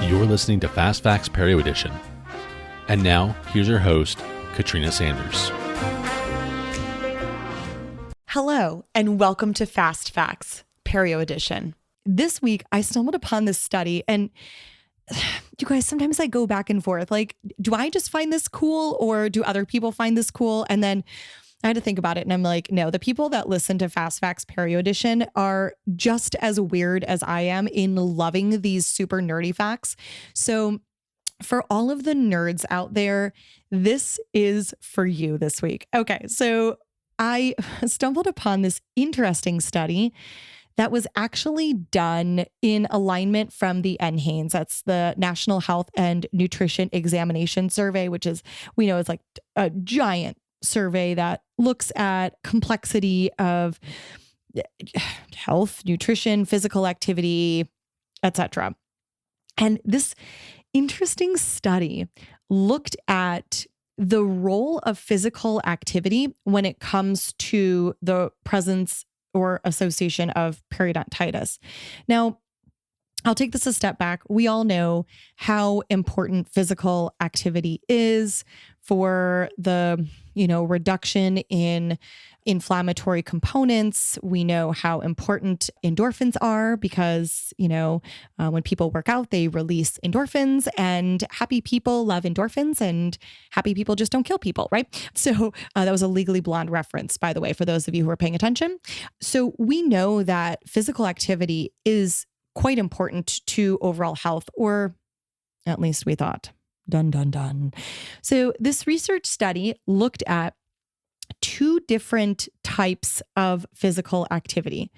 You're listening to Fast Facts Perio Edition. And now, here's your host, Katrina Sanders. Hello, and welcome to Fast Facts Perio Edition. This week, I stumbled upon this study, and you guys, sometimes I go back and forth. Like, do I just find this cool, or do other people find this cool? And then I had to think about it, and I'm like, no, the people that listen to Fast Facts Perio Edition are just as weird as I am in loving these super nerdy facts. So for all of the nerds out there, this is for you this week. Okay, so I stumbled upon this interesting study that was actually done in alignment from the NHANES. That's the National Health and Nutrition Examination Survey, which is, we know is like a giant survey that looks at complexity of health, nutrition, physical activity, etc. And this interesting study looked at the role of physical activity when it comes to the presence or association of periodontitis. Now, I'll take this a step back. We all know how important physical activity is for the, reduction in inflammatory components. We know how important endorphins are because, when people work out, they release endorphins, and happy people love endorphins, and happy people just don't kill people, right? So that was a Legally Blonde reference, by the way, for those of you who are paying attention. So we know that physical activity is quite important to overall health, or at least we thought. Dun, dun, dun. So this research study looked at two different types of physical activity.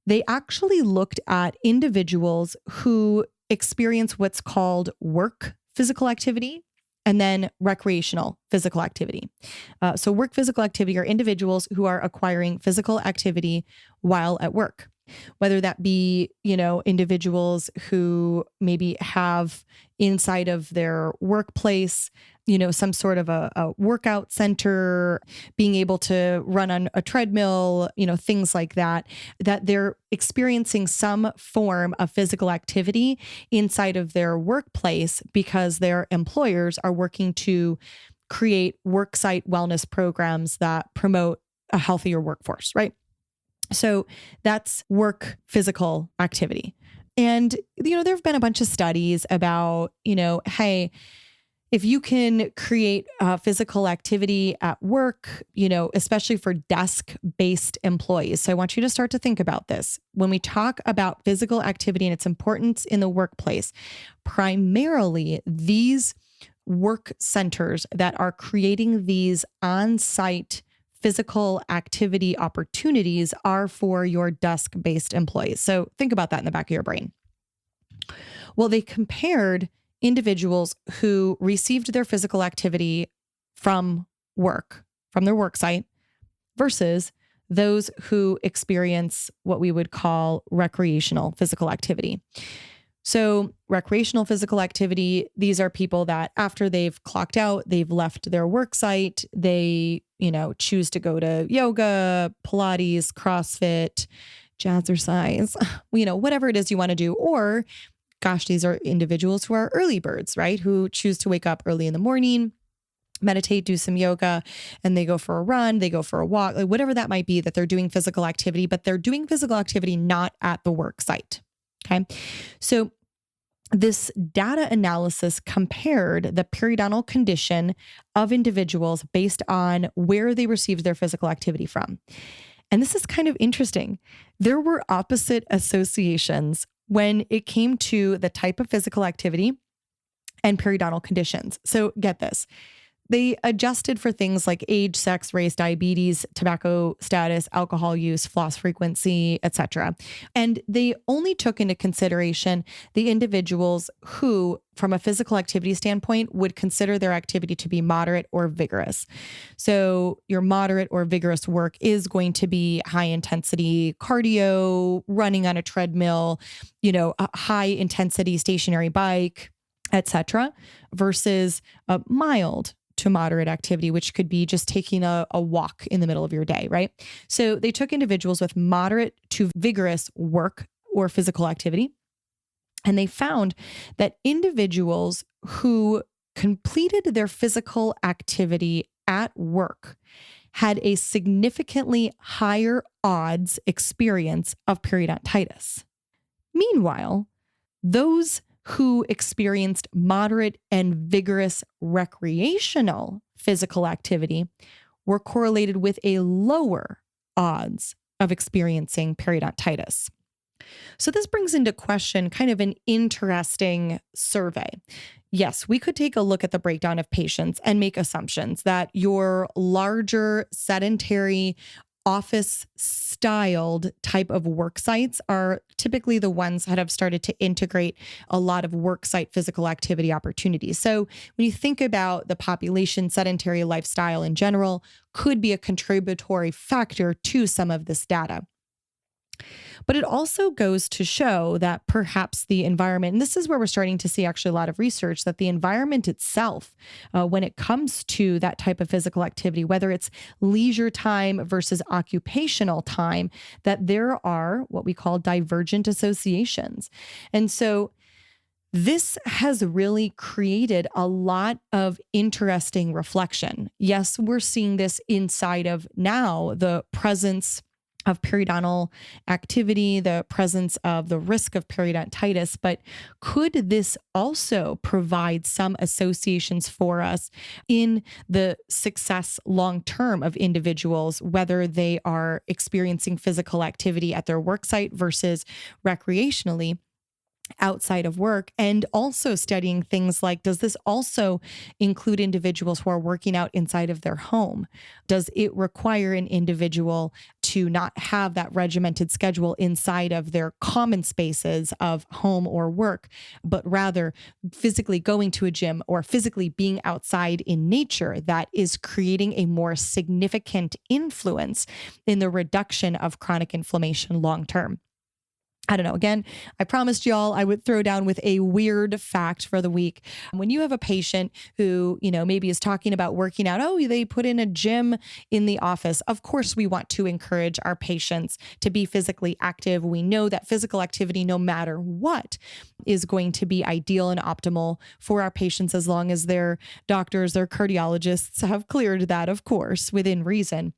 They actually looked at individuals who experience what's called work physical activity and then recreational physical activity. So work physical activity are individuals who are acquiring physical activity while at work. Whether that be, individuals who maybe have inside of their workplace, some sort of a workout center, being able to run on a treadmill, things like that they're experiencing some form of physical activity inside of their workplace because their employers are working to create worksite wellness programs that promote a healthier workforce, right? So that's work physical activity. And, there have been a bunch of studies about, hey, if you can create physical activity at work, especially for desk-based employees. So I want you to start to think about this. When we talk about physical activity and its importance in the workplace, primarily these work centers that are creating these on-site physical activity opportunities are for your desk-based employees. So think about that in the back of your brain. Well, they compared individuals who received their physical activity from work, from their work site, versus those who experience what we would call recreational physical activity. So recreational physical activity, these are people that after they've clocked out, they've left their work site, they, choose to go to yoga, Pilates, CrossFit, jazzercise, whatever it is you want to do. Or gosh, these are individuals who are early birds, right? Who choose to wake up early in the morning, meditate, do some yoga, and they go for a run, they go for a walk, like whatever that might be, that they're doing physical activity, but they're doing physical activity not at the work site. Okay. So this data analysis compared the periodontal condition of individuals based on where they received their physical activity from. And this is kind of interesting. There were opposite associations when it came to the type of physical activity and periodontal conditions. So get this. They adjusted for things like age, sex, race, diabetes, tobacco status, alcohol use, floss frequency, etc. And they only took into consideration the individuals who, from a physical activity standpoint, would consider their activity to be moderate or vigorous. So your moderate or vigorous work is going to be high intensity cardio, running on a treadmill, a high intensity stationary bike, etc., versus a mild to moderate activity, which could be just taking a walk in the middle of your day, right? So they took individuals with moderate to vigorous work or physical activity And they found that individuals who completed their physical activity at work had a significantly higher odds experience of periodontitis. Meanwhile, those who experienced moderate and vigorous recreational physical activity were correlated with a lower odds of experiencing periodontitis. So this brings into question kind of an interesting survey. Yes, we could take a look at the breakdown of patients and make assumptions that your larger sedentary office-styled type of work sites are typically the ones that have started to integrate a lot of work site physical activity opportunities. So when you think about the population, sedentary lifestyle in general could be a contributory factor to some of this data. But it also goes to show that perhaps the environment, and this is where we're starting to see actually a lot of research, that the environment itself, when it comes to that type of physical activity, whether it's leisure time versus occupational time, that there are what we call divergent associations. And so this has really created a lot of interesting reflection. Yes, we're seeing this inside of now the presence of periodontal activity, the presence of the risk of periodontitis, but could this also provide some associations for us in the success long-term of individuals, whether they are experiencing physical activity at their work site versus recreationally outside of work, and also studying things like, does this also include individuals who are working out inside of their home? Does it require an individual to not have that regimented schedule inside of their common spaces of home or work, but rather physically going to a gym or physically being outside in nature that is creating a more significant influence in the reduction of chronic inflammation long term? I don't know. Again, I promised y'all I would throw down with a weird fact for the week. When you have a patient who, maybe is talking about working out, oh, they put in a gym in the office. Of course, we want to encourage our patients to be physically active. We know that physical activity, no matter what, is going to be ideal and optimal for our patients as long as their doctors, their cardiologists have cleared that, of course, within reason.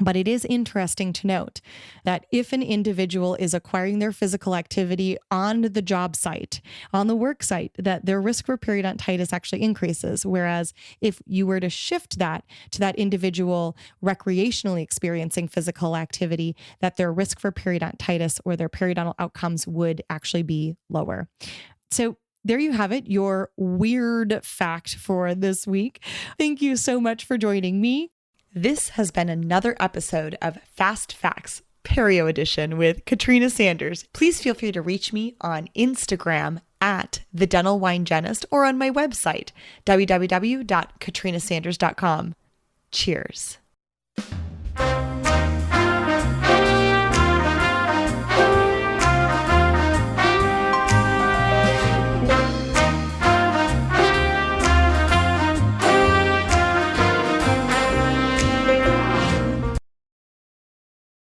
But it is interesting to note that if an individual is acquiring their physical activity on the job site, on the work site, that their risk for periodontitis actually increases. Whereas if you were to shift that to that individual recreationally experiencing physical activity, that their risk for periodontitis or their periodontal outcomes would actually be lower. So there you have it, your weird fact for this week. Thank you so much for joining me. This has been another episode of Fast Facts, Perio Edition with Katrina Sanders. Please feel free to reach me on Instagram at The Dental Wine Genist or on my website, www.katrinasanders.com. Cheers.